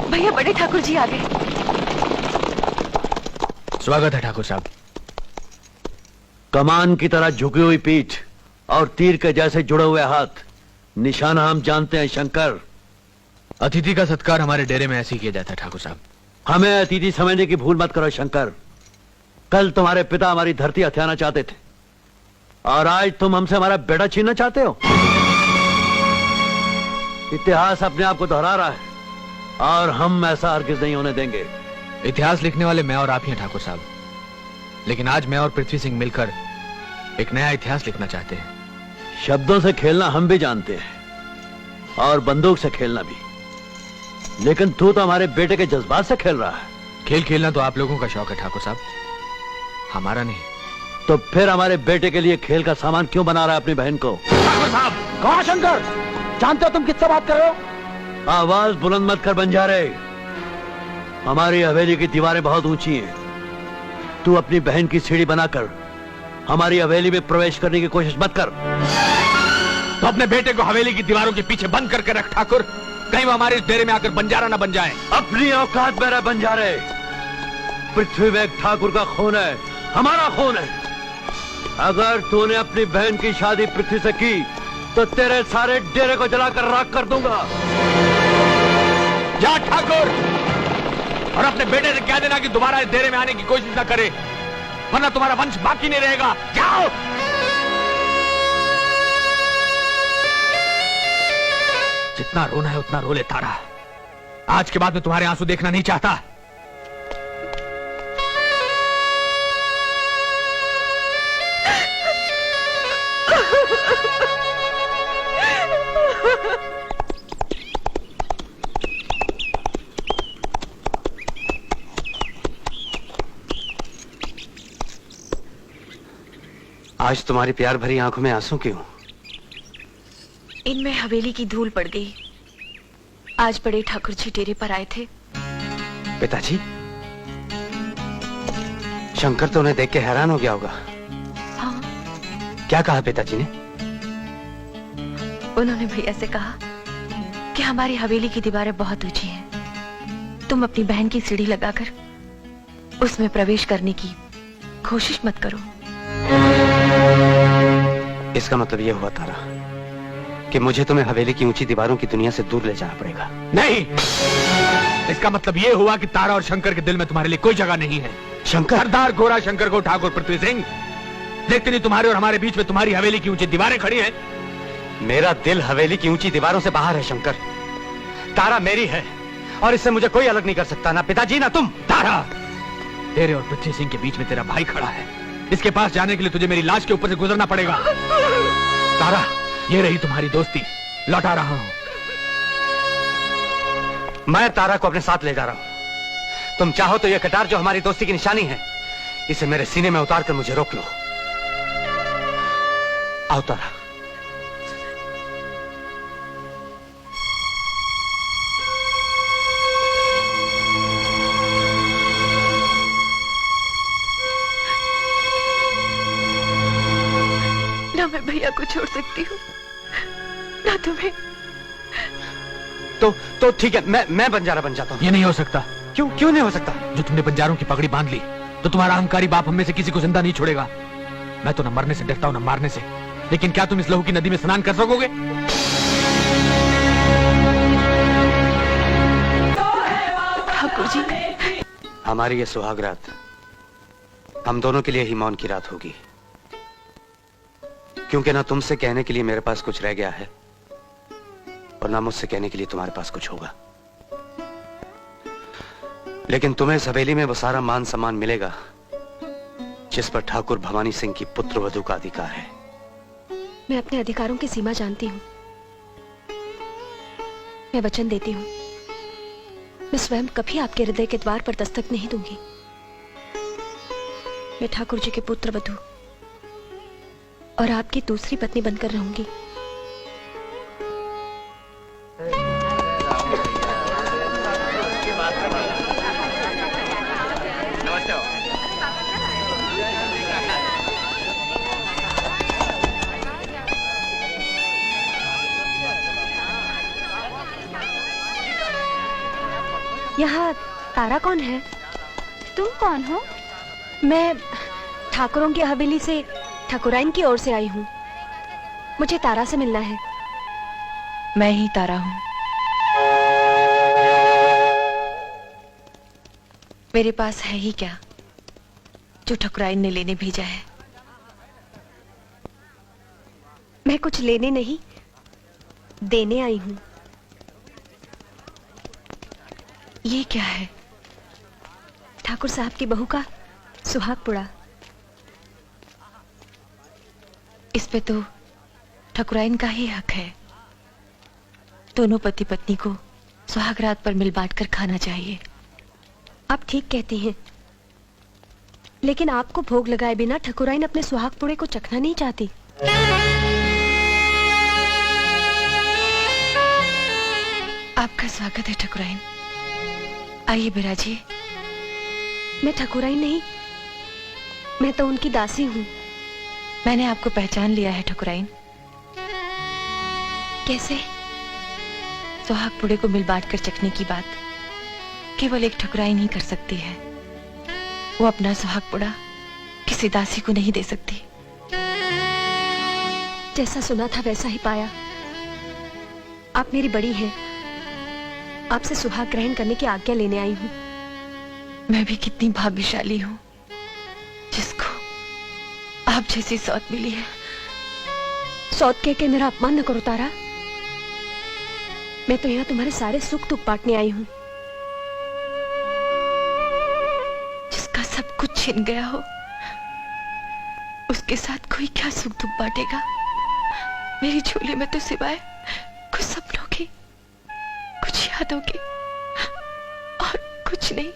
भैया बड़े ठाकुर जी आ गए। स्वागत है ठाकुर साहब। कमान की तरह झुकी हुई पीठ और तीर के जैसे जुड़े हुए हाथ, निशाना हम जानते हैं शंकर। अतिथि का सत्कार हमारे डेरे में ऐसे ही किया जाता है ठाकुर साहब। हमें अतिथि समझने की भूल मत करो शंकर। कल तुम्हारे पिता हमारी धरती हथियाना चाहते थे और आज तुम हमसे हमारा बेटा छीनना चाहते हो। इतिहास अपने आप को दोहरा रहा है और हम ऐसा हरगिज नहीं होने देंगे। इतिहास लिखने वाले मैं और आप ही हैं ठाकुर साहब, लेकिन आज मैं और पृथ्वी सिंह मिलकर एक नया इतिहास लिखना चाहते हैं। शब्दों से खेलना हम भी जानते हैं और बंदूक से खेलना भी, लेकिन तू तो हमारे बेटे के जज्बात से खेल रहा है। खेल खेलना तो आप लोगों का शौक है ठाकुर साहब, हमारा नहीं। तो फिर हमारे बेटे के लिए खेल का सामान क्यों बना रहा है अपनी बहन को? ठाकुर साहब! कहाँ शंकर? जानते हो तुम किससे बात कर रहे हो? आवाज बुलंद मत कर बंजारे। हमारी हवेली की दीवारें बहुत ऊंची हैं। तू अपनी बहन की सीढ़ी बनाकर हमारी हवेली में प्रवेश करने की कोशिश मत कर। तो अपने बेटे को हवेली की दीवारों के पीछे बंद करके रख ठाकुर, कहीं वो हमारे इस डेरे में आकर बंजारा ना बन जाए। अपनी औकात में रह बंजारे। पृथ्वी में एक ठाकुर का खून है, हमारा खून है। अगर तूने अपनी बहन की शादी पृथ्वी से की तो तेरे सारे डेरे को जलाकर राख कर दूंगा। जा ठाकुर, और अपने बेटे से कह देना कि दोबारा इस डेरे में आने की कोशिश ना करे, वरना तुम्हारा वंश बाकी नहीं रहेगा। जाओ। जितना रोना है उतना रो ले तारा। आज के बाद मैं तुम्हारे आंसू देखना नहीं चाहता। आज तुम्हारी प्यार भरी आंखों में आंसू क्यों? इनमें हवेली की धूल पड़ गई। आज बड़े ठाकुर जी डेरे पर आए थे। पिताजी, शंकर तो उन्हें देख के हैरान हो गया होगा। हाँ। क्या कहा पिताजी ने? उन्होंने भैया से कहा कि हमारी हवेली की दीवारें बहुत ऊंची हैं। तुम अपनी बहन की सीढ़ी लगाकर उसमें प्रवेश करने की कोशिश मत करो। इसका मतलब यह हुआ तारा कि मुझे तुम्हें हवेली की ऊंची दीवारों की दुनिया से दूर ले जाना पड़ेगा। नहीं, इसका मतलब यह हुआ कि तारा और शंकर के दिल में तुम्हारे लिए कोई जगह नहीं है। शंकर? सरदार गोरा शंकर को ठाकुर पृथ्वी सिंह, देखते नहीं तुम्हारे और हमारे बीच में तुम्हारी हवेली की ऊंची दीवारें खड़ी हैं। मेरा दिल हवेली की ऊंची दीवारों से बाहर है शंकर। तारा मेरी है और इससे मुझे कोई अलग नहीं कर सकता, ना पिताजी ना तुम। तारा, तेरे और पृथ्वी सिंह के बीच में तेरा भाई खड़ा है। इसके पास जाने के लिए तुझे मेरी लाश के ऊपर से गुजरना पड़ेगा। तारा, ये रही तुम्हारी दोस्ती, लौटा रहा हूं। मैं तारा को अपने साथ ले जा रहा हूं। तुम चाहो तो यह कटार जो हमारी दोस्ती की निशानी है, इसे मेरे सीने में उतार कर मुझे रोक लो। आओ तारा। ना मैं भैया को छोड़ सकती हूँ, ना तुम्हें। तो ठीक है, मैं बंजारा बन जाता हूँ। ये नहीं हो सकता। क्यों नहीं हो सकता? जो तुमने बंजारों की पगड़ी बांध ली तो तुम्हारा अहंकारी बाप हम में से किसी को जिंदा नहीं छोड़ेगा। मैं तो न मरने से डरता हूँ न मारने से, लेकिन क्या तुम इस लहू की नदी में स्नान कर सकोगे? ठाकुर जी, हमारी ये सुहाग रात हम दोनों के लिए ही मौन की रात होगी, क्योंकि ना तुमसे कहने के लिए मेरे पास कुछ रह गया है और ना मुझसे कहने के लिए तुम्हारे पास कुछ होगा। लेकिन तुम्हें इस हवेली में वो सारा मान सम्मान मिलेगा जिस पर ठाकुर भवानी सिंह की पुत्र वधू का अधिकार है। मैं अपने अधिकारों की सीमा जानती हूँ। मैं वचन देती हूँ, मैं स्वयं कभी आपके हृदय के द्वार पर दस्तक नहीं दूंगी। मैं ठाकुर जी के पुत्र वधू और आपकी दूसरी पत्नी बनकर रहूंगी। यहाँ तारा कौन है? तुम कौन हो? मैं ठाकुरों की हवेली से ठाकुराइन की ओर से आई हूँ। मुझे तारा से मिलना है। मैं ही तारा हूं। मेरे पास है ही क्या जो ठकुराइन ने लेने भेजा है? मैं कुछ लेने नहीं, देने आई हूँ। ये क्या है? ठाकुर साहब की बहू का सुहाग पुड़ा। इस पे तो ठकुराइन का ही हक है। दोनों पति पत्नी को सुहाग रात पर मिल बांट कर खाना चाहिए। आप ठीक कहती हैं, लेकिन आपको भोग लगाए बिना ठकुराइन अपने सुहाग पुड़े को चखना नहीं चाहती। आपका स्वागत है ठकुराइन। आइए बिराजिए। मैं ठकुराइन नहीं, मैं तो उनकी दासी हूँ। मैंने आपको पहचान लिया है ठकुराइन। कैसे? सुहाग पुड़े को मिल बांट कर चखने की बात केवल एक ठकुराइन ही कर सकती है। वो अपना सुहाग पुड़ा किसी दासी को नहीं दे सकती। जैसा सुना था वैसा ही पाया। आप मेरी बड़ी हैं। आपसे सुहाग ग्रहण करने की आज्ञा लेने आई हूँ। मैं भी कितनी भाग्यशाली हूँ जिसको आप जैसी सौत मिली है। सौत कह के मेरा अपमान न करो तारा। मैं तो यहाँ तुम्हारे सारे सुख दुख बांटने आई हूँ। जिसका सब कुछ छिन गया हो उसके साथ कोई क्या सुख दुख बांटेगा? मेरी झोली में तो सिवाय कुछ सपनों की, कुछ यादों की और कुछ नहीं।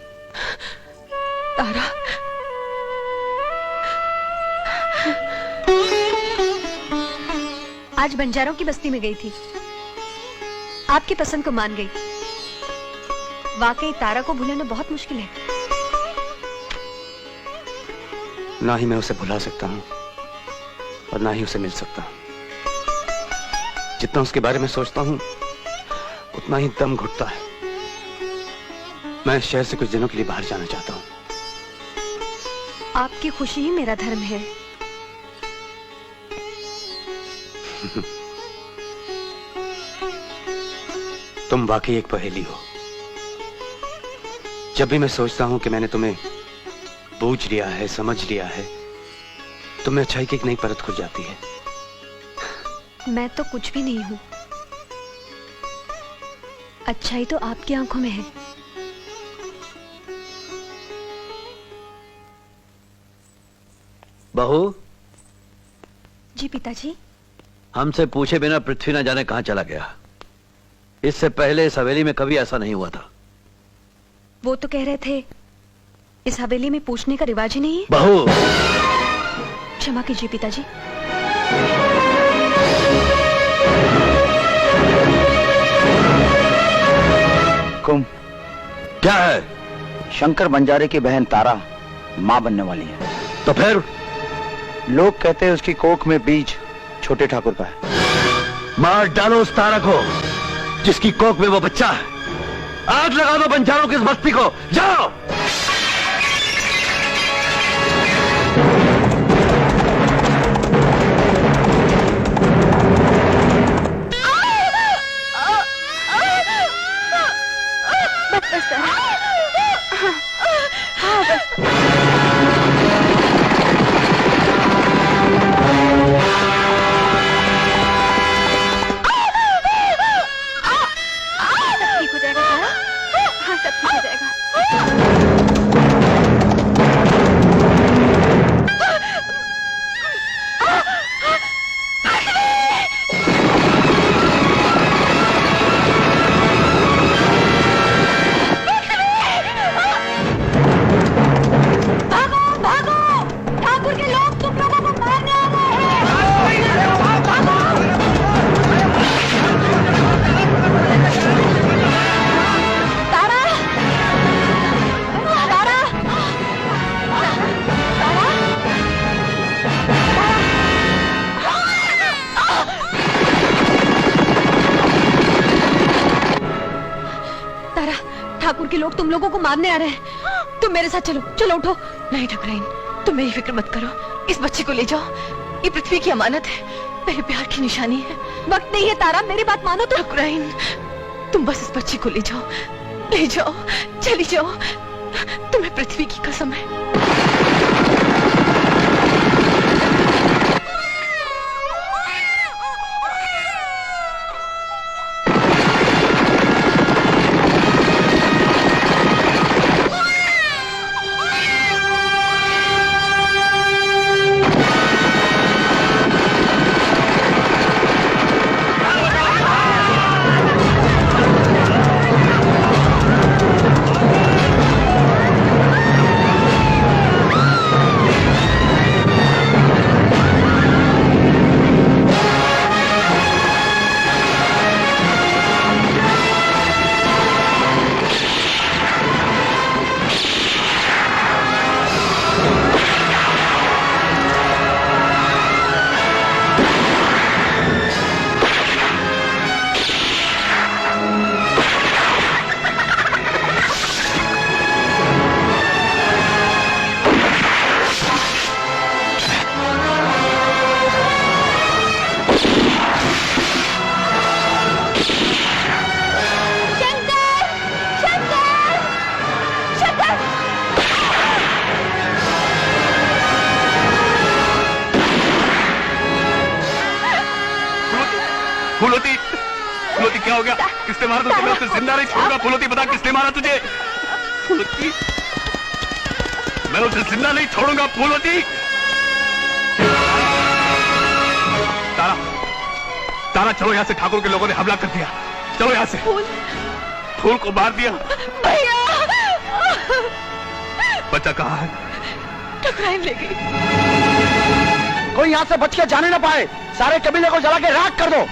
तारा, आज बंजारों की बस्ती में गई थी। आपकी पसंद को मान गई। वाकई तारा को भुलाना बहुत मुश्किल है। ना ही मैं उसे भुला सकता हूँ और ना ही उसे मिल सकता हूँ। जितना उसके बारे में सोचता हूँ उतना ही दम घुटता है। मैं इस शहर से कुछ दिनों के लिए बाहर जाना चाहता हूँ। आपकी खुशी ही मेरा धर्म है। तुम वाकई एक पहेली हो। जब भी मैं सोचता हूं कि मैंने तुम्हें बूझ लिया है, समझ लिया है, तुम्हें अच्छाई की एक नई परत खुल जाती है। मैं तो कुछ भी नहीं हूं। अच्छाई तो आपकी आंखों में है। बहू, जी पिताजी। हमसे पूछे बिना पृथ्वी न जाने कहां चला गया। इससे पहले इस हवेली में कभी ऐसा नहीं हुआ था। वो तो कह रहे थे इस हवेली में पूछने का रिवाज ही नहीं है। बहू, क्षमा कीजिए पिताजी। कुम, क्या है? शंकर बंजारे की बहन तारा माँ बनने वाली है। तो फिर? लोग कहते हैं उसकी कोख में बीज छोटे ठाकुर का है। मार डालो उस तारा को जिसकी कोख में वो बच्चा है। आग लगा दो बंजारों की इस बस्ती को। जाओ। ठीक हो जाएगा तारा। हाँ, सब ठीक हो जाएगा। ठाकुर के लोग तुम लोगों को मारने आ रहे हैं। तुम मेरे साथ चलो, चलो उठो। नहीं ठकुराइन, तुम मेरी फिक्र मत करो। इस बच्चे को ले जाओ, ये पृथ्वी की अमानत है, मेरे प्यार की निशानी है। वक्त नहीं है तारा, मेरी बात मानो तो। ठकुराइन, तुम बस इस बच्चे को ले जाओ, ले जाओ, चली जाओ। तुम्हें पृथ्वी की कसम है। फूलोती, फूलोती क्या हो गया? किसने मारा तुझे? मैं उसे जिंदा नहीं छोड़ूंगा। फूलोती बता किसने मारा तुझे? फूलोती, मैं उसे जिंदा नहीं छोड़ूंगा। फूलोती, तारा, तारा चलो यहाँ से। ठाकुर के लोगों ने हमला कर दिया। चलो यहाँ से। फूल को मार दिया। भैया, बच्चा कहाँ है? ठकुराइन ले गई। कोई यहाँ से बच के जाने ना पाए। सारे कबीले को जला के राख कर दो।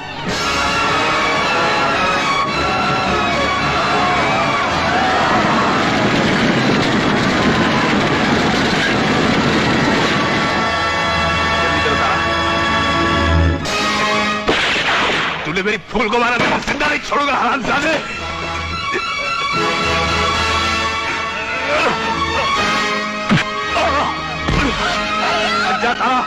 तूने मेरी फूल को मारा, मैं जिंदा नहीं छोड़ूंगा हरामजादे। जा तारा,